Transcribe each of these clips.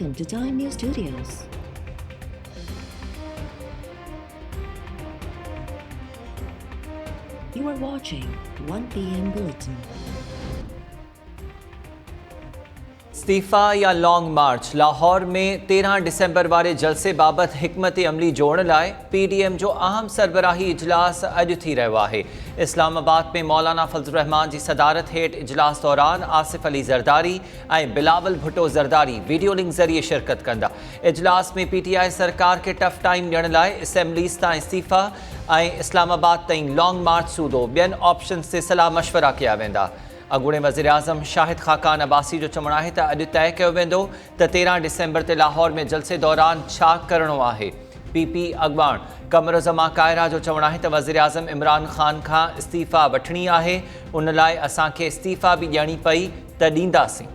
Welcome to Time News Studios. You are watching 1 p.m. Bulletin. इस्तीफ़ा या long मार्च लाहौर में 13 December वारे जलसे बाबत हिकमत अमली जोड़ण लाइ PDM जो अहम सरबराही इजलास अॼु थी रहियो आहे। इस्लामाबाद में मौलाना फजल रहमान जी सदारत हेठि इजलास दौरान आसिफ अली ज़रदारी ऐं बिलावल भुट्टो ज़रदारी वीडियो लिंक ज़रिए शिरकत कंदा। इजलास में PTI सरकार खे टफ टाइम ॾियण लाइ असेंबलीज़ तां इस्तीफ़ा ऐं इस्लामाबाद ताईं लॉन्ग मार्च सूदो ॿियनि ऑप्शन्स ते सलाह मशवरा कया वेंदा। अॻूणे वज़ीर आज़म शाहिद ख़ाक़ान अब्बासी जो चवणु आहे त अॼु तय कयो वेंदो त 13 डिसेंबर ते लाहौर में जलसे दौरान छा करणो आहे। PP अॻवाण कमरुज़मा कायरा जो चवणु आहे त वज़ीर आज़म इमरान ख़ान खां इस्तीफ़ा वठणी आहे, उन लाइ असांखे इस्तीफ़ा बि ॾियणी पई त ॾींदासीं।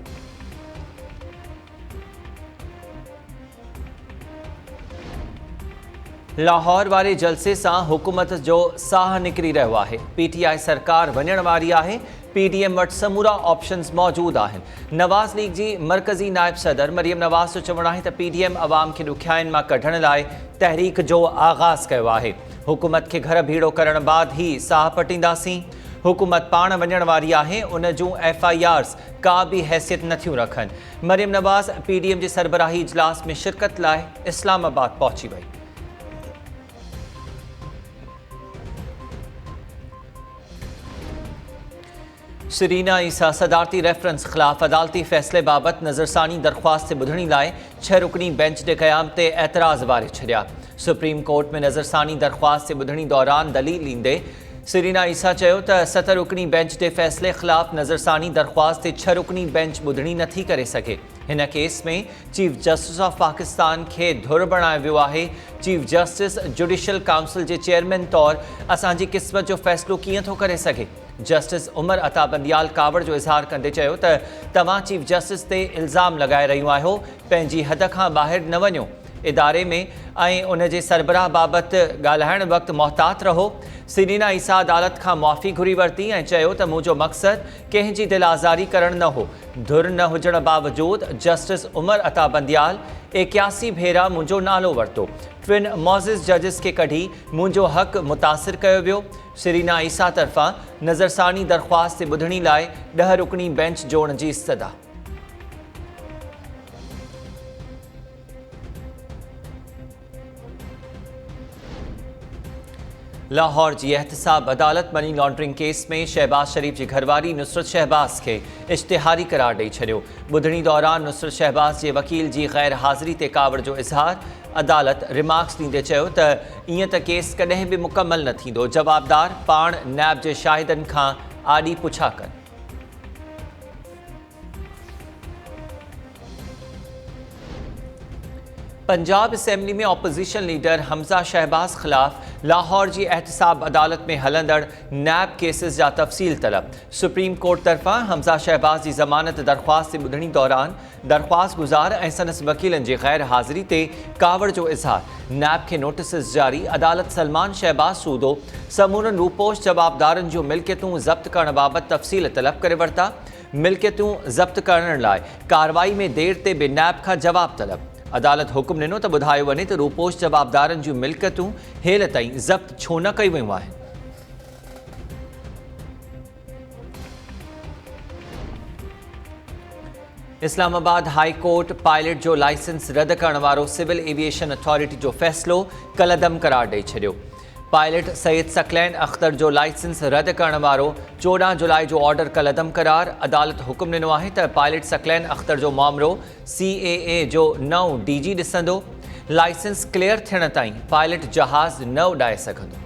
लाहौर वारे जलसे सां हुकूमत जो साह निकिरी रहियो आहे। PTI सरकार वञण वारी आहे। PDM वटि समूरा ऑप्शन्स मौजूदु आहिनि। नवाज़ लीग जी मरकज़ी नायब सदर मरियम नवाज़ जो चवणु आहे त PDM अवाम खे ॾुखियाईनि मां कढण लाइ तहरीक जो आगाज़ कयो आहे। हुकूमत खे घर भीड़ो करण बैदि ई साह पटींदासीं। हुकूमत पाण वञण वारी आहे, उन जूं FIRs का बि हैसियत नथियूं रखनि। मरियम नवाज़ PDM जे सरबराही इजलास में शिरकत लाइ इस्लामाबाद पहुची वई। शरीना ईसा सदारती रेफरेंस ख़िलाफ़ अदालती फ़ैसिले बाबति नज़रसानी दरख़्वास्त ॿुधणी लाइ 6 रुकनी बेंच जे क़याम ते एतराज़ वारे छॾिया। सुप्रीम कोर्ट में नज़रसानी दरख़्वास्त ॿुधणी दौरान दलील ॾींदे शरीना ईसा चयो त 7 रुकनी बेंच जे फ़ैसिले ख़िलाफ़ नज़रसानी दरख़्वास्त ते 6 रुकनी बेंच ॿुधणी नथी करे सघे। हिन केस में चीफ जस्टिस ऑफ पाकिस्तान खे धुर बणायो वियो आहे। चीफ जस्टिस जुडिशल काउंसिल जे चेयरमैन तौरु असांजी क़िस्मत जो फ़ैसिलो कीअं थो करे सघे। जस्टिस उमर अता बंदियाल कावड़ जो इज़हार कंदे चयो त तव्हां चीफ जस्टिस ते इल्ज़ाम लॻाए रहियूं आहियो, पंहिंजी हद खां ॿाहिरि न वञो। इदारे में ऐं उन जे सरबराह बाबति ॻाल्हाइण वक़्तु मुहतात रहो। शरीना ईसा अदालत खां मुआफ़ी घुरी वरिती ऐं चयो त मुंहिंजो मक़सदु कंहिंजी दिलि आज़ारी करणु न हो। धुर न हुजण बावजूदि जस्टिस उमर अता बंदियाल 81 भेरा मुंहिंजो नालो वरितो। टिनि मौज़िज़ जजिस खे कढी मुंहिंजो हक़ मुतासिर कयो वियो। शरीना ईसा तरफ़ां नज़रसानी दरख़्वास्त ते ॿुधणी लाइ 10 रुकनी बेंच जोड़ण जी इस्तदा। लाहौर जी एहतसाब अदालत मनी लॉन्ड्रिंग केस में शहबाज शरीफ जी घरवारी नुसरत शहबाज खे इश्तिहारी करार ॾेई छॾियो। ॿुधणी दौरान नुसरत शहबाज जे वकील जी गैर हाज़िरी ते कावड़ जो इज़हार। अदालत रिमार्क्स ॾींदे चयो त ईअं त केस कॾहिं बि मुकमल न थींदो। जवाबदार पाण नैब जे शाहिदनि खां आॾी पुछा कनि। पंजाब असेंबली में ऑपोजिशन लीडर हमज़ा शहबाज ख़िलाफ़ लाहौर जी एहतसाब अदालत में हलंदड़ नैब केसिस जा तफ़सील तलब। सुप्रीम कोर्ट तरफ़ां हमज़ा शहबाज जी ज़मानत दरख़्वास्त ते ॿुधणी दौरान दरख़्वास्त गुज़ार ऐं संदसि वकीलनि जी गैर हाज़िरी ते कावड़ जो इज़हार। नैब खे नोटिस जारी। अदालत सलमान शहबाज सूदो समूरनि रूपोश जवाबदारनि जूं मिल्कियतूं ज़ब्त करण बाबति तफ़सील तलब करे वरिता। मिल्कियतूं ज़ब्त करण लाइ कार्रवाई में देर ते बि नैब खां जवाब तलब। अदालत हुकुम ॾिनो त ॿुधायो वञे त रूपोश जवाबदारनि जूं मिल्कियतूं हेल ताईं ज़ब्त छो न कयूं वयूं आहिनि। इस्लामाबाद हाई कोर्ट पायलट जो लाइसेंस रद्द करण वारो सिविल एविएशन अथॉरिटी जो फ़ैसिलो कलअदम करार ॾेई छॾियो। पायलट सैयद सकलैन अख्तर जो लाइसेंस रद्द करण वारो 14 जुलाई जो ऑर्डर कलअदम करार। अदालत हुकुम ॾिनो आहे त पायलट सकलैन अख्तर जो मामिलो CAA जो नओं DG ॾिसंदो। लाइसेंस क्लियर थियण ताईं पायलट जहाज़ न उॾाए सघंदो।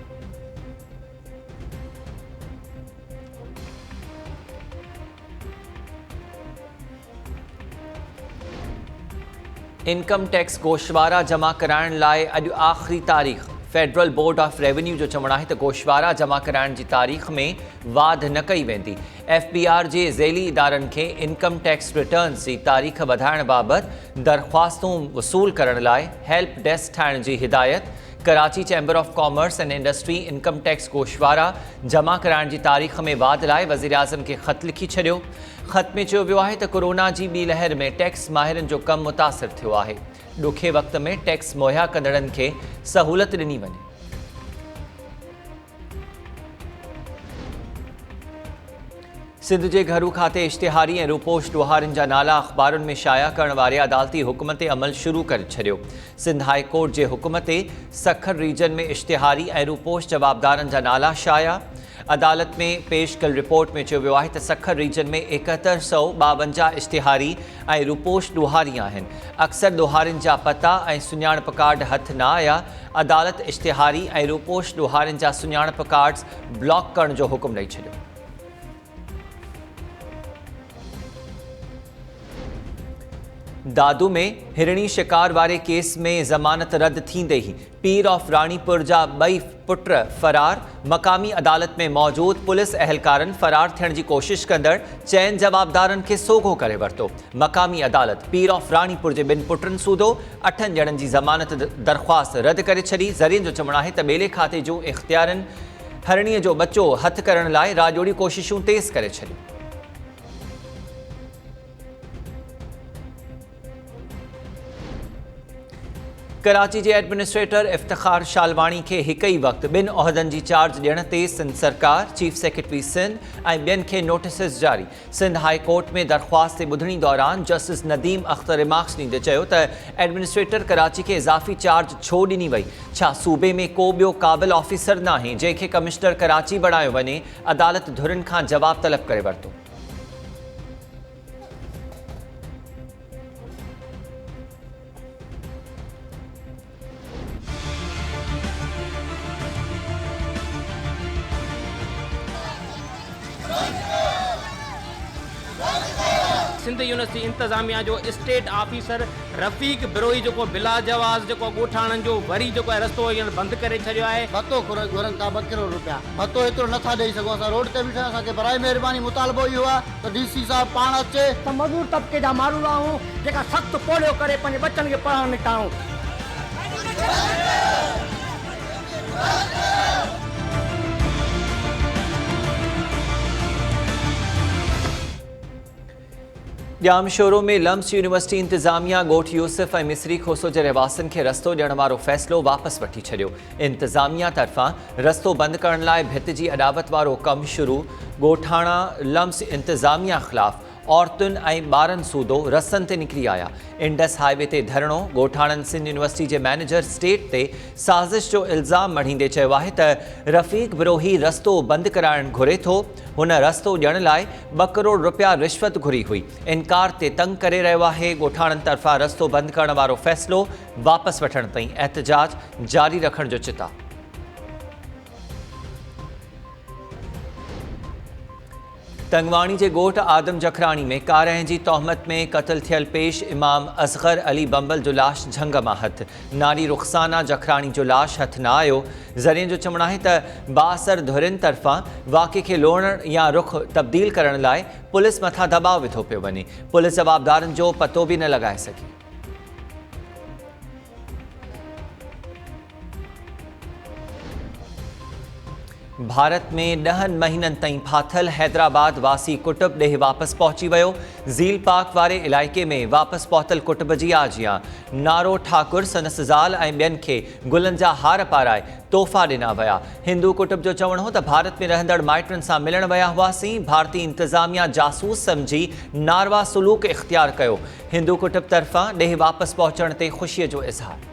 इनकम टैक्स गोशवारा जमा कराइण लाइ अॼु आख़िरी तारीख़। फेडरल बोर्ड ऑफ रेवेन्यू जो चवणु आहे त गोशवारा जमा कराइण जी तारीख़ में वाध न कई वेंदी। FBR जे ज़ैली इदारनि खे इनकम टैक्स रिटर्न्स जी तारीख़ वधाइण बाबति दरख़्वास्तूं वसूल करण लाइ हेल्प डेस्क ठाहिण जी हिदायत Karachi chamber of commerce and industry income tax गोशवारा जमा कराइण जी तारीख़ में वाध लाइ वज़ीर आज़म खे ख़त लिखी छॾियो। ख़त में चयो वियो आहे त कोरोना जी ॿी लहर में टैक्स माहिरनि जो कमु मुतासिर थियो आहे। ॾुखे वक़्त में टैक्स मुहैया कंदड़नि खे सहूलियत ॾिनी वञे। सिंध जे घरू खाते इश्तिहारी ऐं रूपोश ॾोहारियुनि जा नाला अख़बारुनि में शाया करण वारे अदालती हुकुम ते अमल शुरू करे छॾियो। सिंध हाई कोर्ट जे हुकुम ते सखर रीजन में इश्तिहारी ऐं रूपोश जवाबदारनि जा नाला शाया। अदालत में पेश कल रिपोर्ट में चयो वियो आहे त सखर रीजन में 7152 इश्तिहारी ऐं रूपोश ॾोहारी आहिनि। अक्सर ॾोहारियुनि जा पता ऐं सुञाणप कार्ड हथ न आया। अदालत इश्तिहारी ऐं रूपोश ॾोहारियुनि जा सुञाणप कार्ड्स ब्लॉक करण जो हुकुम ॾेई छॾियो। दादू में हिरणी शिकार वारे केस में ज़मानत रद्द थींदे ही पीर ऑफ रानीपुर जा 2 पुट फरार। मक़ामी अदालत में मौजूद पुलिस अहलकारनि फरार थियण जी कोशिश कंदड़ 4 जवाबदारनि खे सोघो करे वरितो। मक़ामी अदालत पीर ऑफ रानीपुर जे 2 पुटनि सूदो 8 ॼणनि जी ज़मानत दरख़्वास्त रद्द करे छॾी। ज़रीअनि जो चवणु आहे त ॿेले खाते जूं इख़्तियारनि हरणीअ जो बचो हथ करण लाइ राजोड़ी कोशिशूं तेज़ करे छॾियूं। कराची जे एडमिनिस्ट्रेटर इफ्तिखार शालवाणी खे हिक ई वक़्तु 2 उहिदनि जी चार्ज ॾियण ते सिंध सरकार, चीफ सेक्रेटरी सिंध ऐं ॿियनि खे नोटिसिस जारी। सिंध हाई कोर्ट में दरख़्वास्त ते ॿुधणी दौरान जस्टिस नदीम अख्तर रिमार्क्स ॾींदे चयो त एडमिनिस्ट्रेटर कराची खे इज़ाफ़ी चार्ज छो ॾिनी वई। छा सूबे में को ॿियो क़ाबिल ऑफिसर नाहे जंहिंखे कमिश्नर कराची बणायो वञे? अदालत धुरियुनि खां जवाब तलब करे वरितो। सिंध यूनिवर्सिटी इंतज़ामिया जो स्टेट ऑफिसर रफ़ीक बिरोही जो बिला जवाज़ जो ॻोठाणनि जो वरी जो रस्तो बंदि करे छॾियो आहे। भत्तो घुरनि था 2 करोड़ रुपया। भत्तो एतिरो नथा ॾेई सघूं। असां रोड ते बीठा असांखे बराए महिरबानी मुतालबो इहो आहे त DC साहब पाण अचे। त मज़दूर तबिके जा माण्हू आहियूं जेका सख़्तु पोलियो करे पंहिंजे बचनि खे पढ़णु निकिता आहियूं। ॼाम शोरो में लम्स यूनिवर्सिटी इंतज़ामिया ॻोठ यूसुफ ऐं मिसरी खोसो जे रहवासियुनि खे रस्तो ॾियण वारो फ़ैसिलो वापसि वठी छॾियो। इंतज़ामिया तरफ़ां रस्तो बंदि करण लाइ भित जी अॾावत वारो कमु शुरू। ॻोठाणा लम्स इंतज़ामिया ख़िलाफ़ औरतुनि ऐं ॿारनि सूदो रस्तनि ते निकिरी आया। इंडस हाईवे ते धरणो। ॻोठाणनि सिंध यूनिवर्सिटी जे मैनेजर स्टेट ते साज़िश जो इल्ज़ाम मढ़ींदे चयो आहे त रफ़ीक बिरोही रस्तो बंदि कराइणु घुरे थो। हुन रस्तो ॾियण लाइ 2 करोड़ रुपया रिश्वत घुरी हुई। इनकार ते तंग करे रहियो आहे। ॻोठाणनि तरफ़ां रस्तो बंदि करण वारो फ़ैसिलो वापसि वठण ताईं एहतजाज जारी रखण जो चिता। तंगवाणी जे ॻोठ आदम जखराणी में कारह जी तोहमत में क़त्ल थियल पेश इमाम असगर अली बंबल जो लाश झंग मां हथ। नारी रुखसाना जखराणी जो लाश हथ न आयो। ज़रिए जो चवणु आहे त बाअसर धुरियुनि तरफ़ां वाक़े खे लोड़ण या रुख तब्दील करण लाइ पुलिस मथां दबाव विधो पियो वञे। पुलिस जवाबदारनि जो पतो बि न लॻाए सघी। भारत में 10 महीननि ताईं फाथल हैदराबाद वासी कुटुब ॾे वापसि पहुची वियो। ज़ील पाक वारे इलाइक़े में वापसि पहुतल कुटुब जी आजियां नारो ठाकुर संदसि ज़ाल ऐं ॿियनि खे गुलनि जा हार पाराए तोहफ़ा ॾिना विया। हिंदू कुटुब जो चवणु हो त भारत में रहंदड़ माइटनि सां मिलण विया हुआसीं। भारतीय इंतज़ामिया जासूस सम्झी नारवा सलूक इख़्तियार कयो। हिंदू कुटुब तरफ़ां ॾे वापसि पहुचण ते ख़ुशीअ जो इज़हार।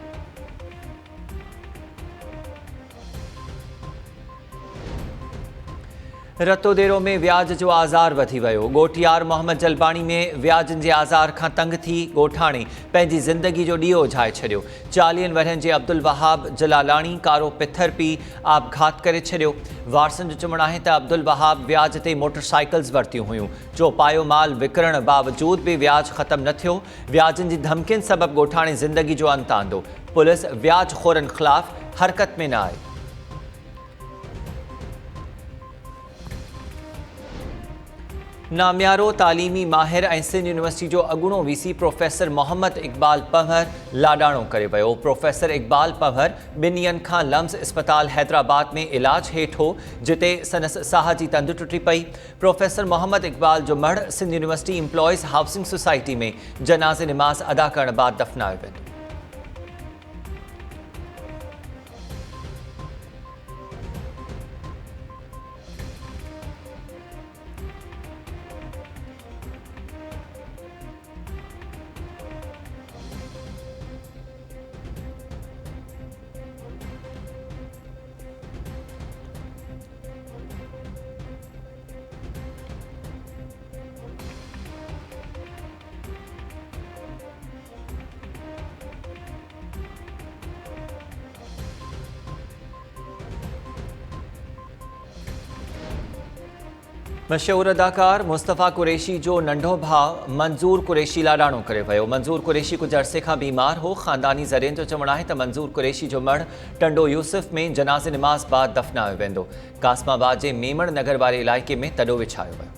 रतोदेरो में व्याज जो आज़ार वधी वियो। ॻोठियार मोहम्मद जलबाणी में व्याजनि जे आज़ार खां तंग थी ॻोठाणे पंहिंजी ज़िंदगी जो ॾीओ ओझाए छॾियो। 40 वरहनि जे अब्दुल वहाब जलालाणी कारो पिथर पी आपघात करे छॾियो। वारसनि जो चवणु आहे त अब्दुल वहाब व्याज ते मोटरसाइकिल्स वरितियूं हुयूं। चौपायो माल विकिरण बावजूद बि व्याज ख़तमु न थियो। व्याजनि जी धमकियुनि सबबि ॻोठाणे ज़िंदगी जो अंत आंदो। पुलिस व्याजखोरनि ख़िलाफ़ हरकत में न आई। नामियारो तालीमी माहिर ऐं सिंध यूनिवर्सिटी जो अॻूणो वीसी प्रोफेसर मोहम्मद इक़बाल पंवर लाॾाणो करे वियो। प्रोफेसर इक़बाल पंवर 2 ॾींहनि खां लम्स इस्पताल हैदराबाद में इलाज हेठि हो, जिते संदसि साह जी तंद टुटी पई। प्रोफेसर मोहम्मद इक़बाल जो मढ़ Sindh university employees housing society में जनाज़े निमाज़ अदा करण बाद दफ़नायो वेंदो। मशहूर अदाकार मुस्तफ़ा कुरैशी जो नंढो भाउ मंज़ूर कुरैशी लाॾाणो करे वियो। मंज़ूर कुरैशी कुझु अरसे खां बीमार हो। ख़ानदानी ज़रियनि जो चवणु आहे त मंज़ूर कुरैशी जो मढ़ टंडो यूसुफ में जनाज़े निमाज़ बाद दफ़नायो वेंदो। कासमाबाद जे मेमण नगर वारे इलाइक़े में तॾो विछायो वियो।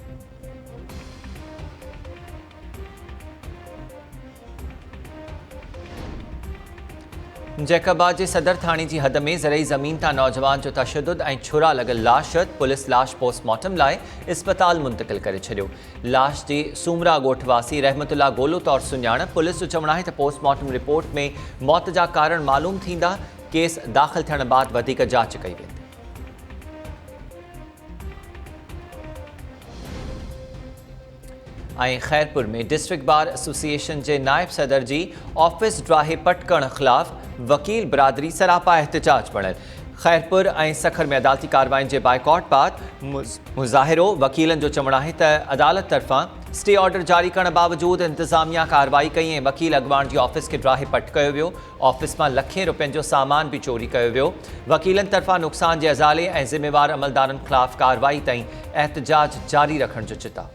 जैकबाद जे सदर थाणे जी हद में ज़रई ज़मीन तां नौजवान जो तशद्दुद ऐं छुरा लॻल लाश पुलिस लाश पोस्टमार्टम लाइ इस्पताल मुंतक़िल करे छॾियो। लाश जी सूमरा ॻोठ वासी रहमतुल्ला गोलू तौरु सुञाणप। पुलिस जो चवणु आहे त पोस्टमार्टम रिपोर्ट में मौत जा कारण मालूम थींदा। केस दाख़िल थियण बाद वधीक जांच कई वेंदी। ऐं खैरपुर में डिस्ट्रिक्ट बार एसोसिएशन जे नायब सदर जी ऑफिस ड्राहे पट करण ख़िलाफ़ वकील बिरादरी सरापा एहतजाज बणियल। खैरपुर ऐं सखर में अदालती कार्रवाइनि जे बाइकॉट बाद मुज़ाहिरो। वकीलनि जो चवणु आहे त अदालत तरफ़ां स्टे ऑर्डर जारी करण बावजूदि इंतज़ामिया कार्रवाई कई ऐं वकील अॻवान जी ऑफिस खे ड्राहे पट कयो वियो। ऑफिस मां लखें रुपयनि जो सामान बि चोरी कयो वियो। वकीलनि तरफ़ां नुक़सान जे अज़ाले ऐं ज़िम्मेवार अमलदारनि ख़िलाफ़ कार्रवाई ताईं एहतजाज जारी रखण जो चिता।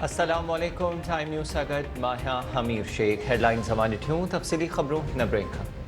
अस्सलाम वालेकुम। टाइम न्यूज़ सां गॾु मां आहियां हमीर शेख। हेडलाइन्स अवां ॾिठियूं, तफ़सीली ख़बरूं हिन ब्रेक खां।